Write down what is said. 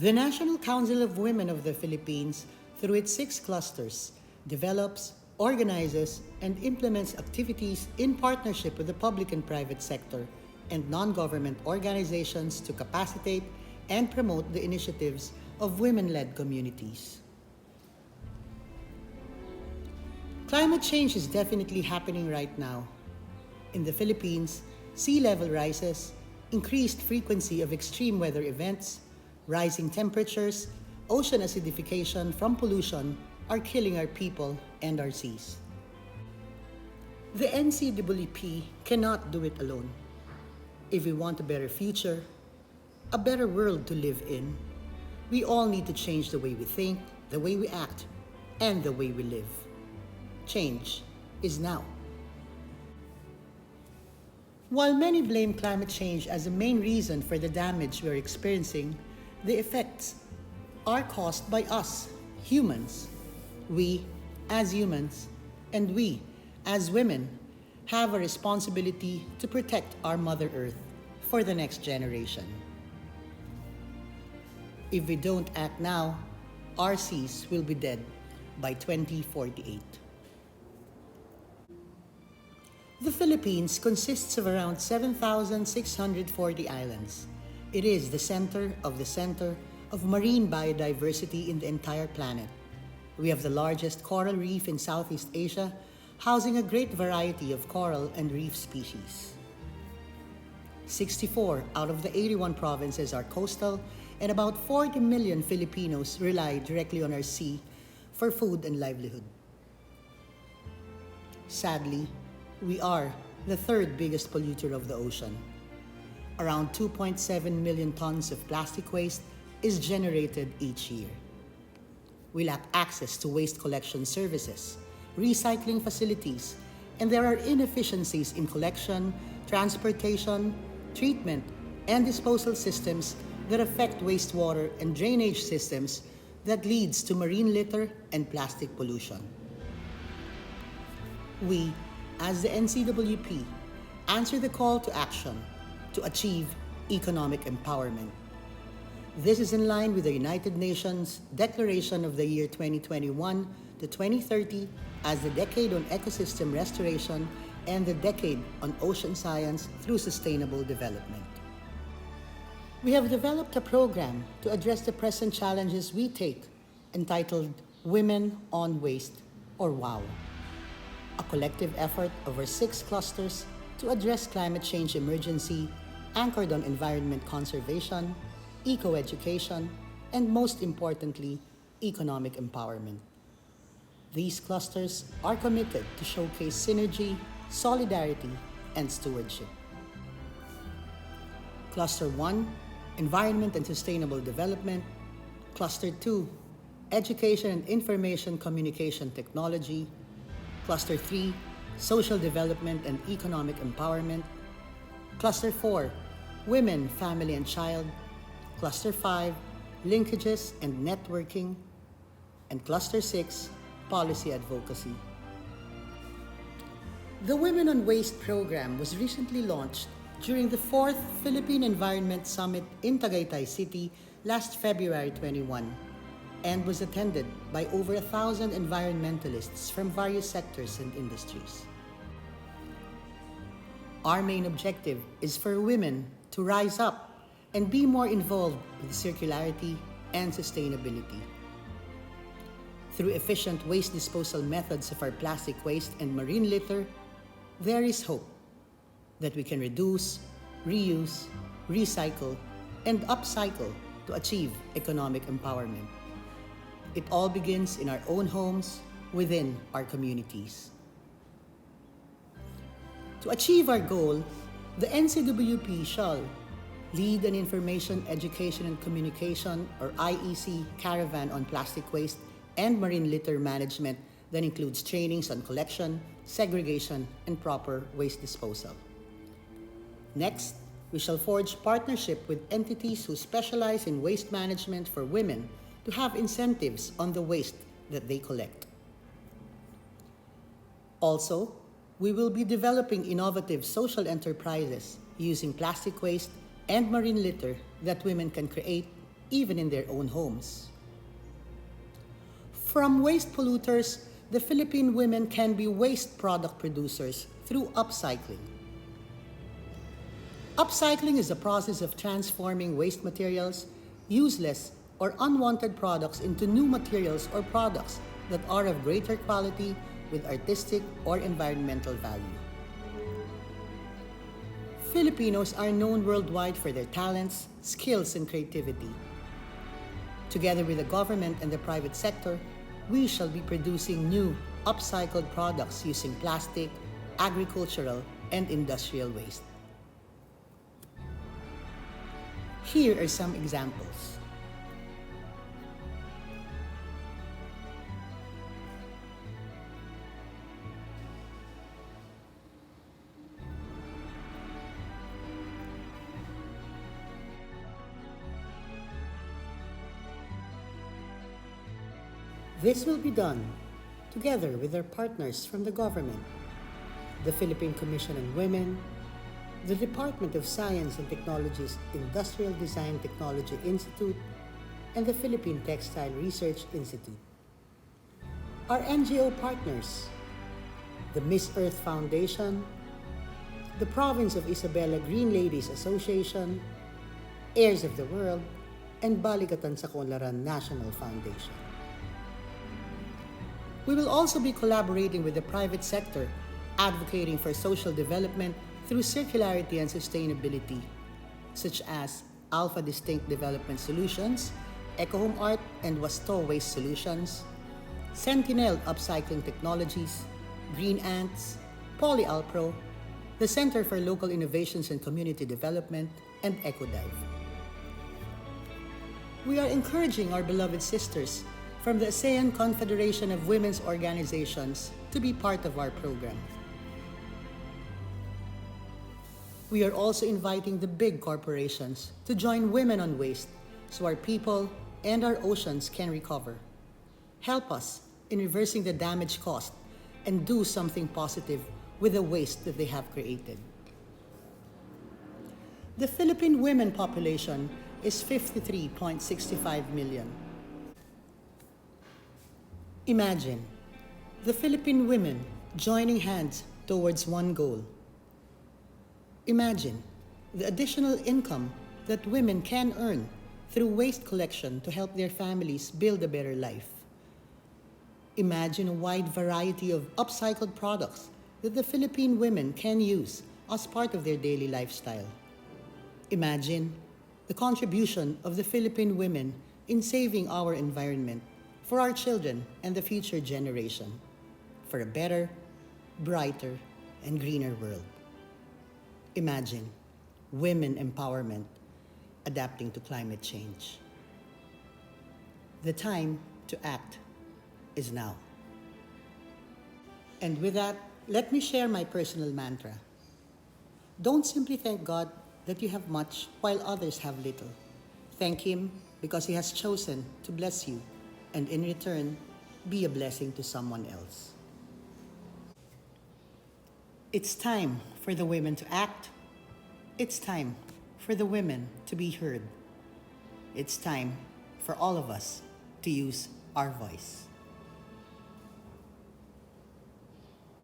The National Council of Women of the Philippines, through its 6 clusters, develops, organizes, and implements activities in partnership with the public and private sector and non-government organizations to capacitate and promote the initiatives of women-led communities. Climate change is definitely happening right now. In the Philippines, sea level rises, increased frequency of extreme weather events, rising temperatures, ocean acidification from pollution are killing our people and our seas. The NCWP cannot do it alone. If we want a better future, a better world to live in, we all need to change the way we think, the way we act, and the way we live. Change is now. While many blame climate change as the main reason for the damage we're experiencing, the effects are caused by us, humans. We, as humans, and we, as women, have a responsibility to protect our Mother Earth for the next generation. If we don't act now, our seas will be dead by 2048. The Philippines consists of around 7,640 islands. It is the center of marine biodiversity in the entire planet. We have the largest coral reef in Southeast Asia, housing a great variety of coral and reef species. 64 out of the 81 provinces are coastal, and about 40 million Filipinos rely directly on our sea for food and livelihood. Sadly, we are the third biggest polluter of the ocean. Around 2.7 million tons of plastic waste is generated each year. We lack access to waste collection services, recycling facilities, and there are inefficiencies in collection, transportation, treatment, and disposal systems that affect wastewater and drainage systems that leads to marine litter and plastic pollution. We, as the NCWP, answer the call to action to achieve economic empowerment. This is in line with the United Nations Declaration of the year 2021 to 2030 as the Decade on Ecosystem Restoration and the Decade on Ocean Science through Sustainable Development. We have developed a program to address the present challenges we take, entitled Women on Waste, or WOW, a collective effort over 6 clusters to address climate change emergency anchored on environment conservation, eco-education, and most importantly, economic empowerment. These clusters are committed to showcase synergy, solidarity, and stewardship. Cluster 1, Environment and Sustainable Development. Cluster 2, Education and Information Communication Technology. Cluster 3, Social Development and Economic Empowerment. Cluster 4, Women, Family and Child. Cluster 5, Linkages and Networking. And Cluster 6, Policy Advocacy. The Women on Waste program was recently launched during the 4th Philippine Environment Summit in Tagaytay City last February 21 and was attended by over 1,000 environmentalists from various sectors and industries. Our main objective is for women to rise up and be more involved with circularity and sustainability. Through efficient waste disposal methods of our plastic waste and marine litter, there is hope that we can reduce, reuse, recycle, and upcycle to achieve economic empowerment. It all begins in our own homes, within our communities. To achieve our goal, the NCWP shall lead an Information, Education, and Communication, or IEC, caravan on plastic waste and marine litter management that includes trainings on collection, segregation, and proper waste disposal. Next, we shall forge partnership with entities who specialize in waste management for women to have incentives on the waste that they collect. Also, we will be developing innovative social enterprises using plastic waste and marine litter that women can create, even in their own homes. From waste polluters, the Philippine women can be waste product producers through upcycling. Upcycling is the process of transforming waste materials, useless or unwanted products into new materials or products that are of greater quality with artistic or environmental value. Filipinos are known worldwide for their talents, skills, and creativity. Together with the government and the private sector, we shall be producing new, upcycled products using plastic, agricultural, and industrial waste. Here are some examples. This will be done together with our partners from the government, the Philippine Commission on Women, the Department of Science and Technology's Industrial Design Technology Institute, and the Philippine Textile Research Institute. Our NGO partners, the Miss Earth Foundation, the Province of Isabela Green Ladies Association, Heirs of the World, and Balikatan sa Kunlaran National Foundation. We will also be collaborating with the private sector, advocating for social development through circularity and sustainability, such as Alpha Distinct Development Solutions, EcoHome Art and Wasto Waste Solutions, Sentinel Upcycling Technologies, Green Ants, PolyAlpro, the Center for Local Innovations and Community Development, and EcoDive. We are encouraging our beloved sisters from the ASEAN Confederation of Women's Organizations to be part of our program. We are also inviting the big corporations to join Women on Waste so our people and our oceans can recover. Help us in reversing the damage caused and do something positive with the waste that they have created. The Philippine women population is 53.65 million. Imagine the Philippine women joining hands towards one goal. Imagine the additional income that women can earn through waste collection to help their families build a better life. Imagine a wide variety of upcycled products that the Philippine women can use as part of their daily lifestyle. Imagine the contribution of the Philippine women in saving our environment for our children and the future generation, for a better, brighter, and greener world. Imagine women empowerment adapting to climate change. The time to act is now. And with that, let me share my personal mantra. Don't simply thank God that you have much while others have little. Thank Him because He has chosen to bless you, and in return, be a blessing to someone else. It's time for the women to act. It's time for the women to be heard. It's time for all of us to use our voice.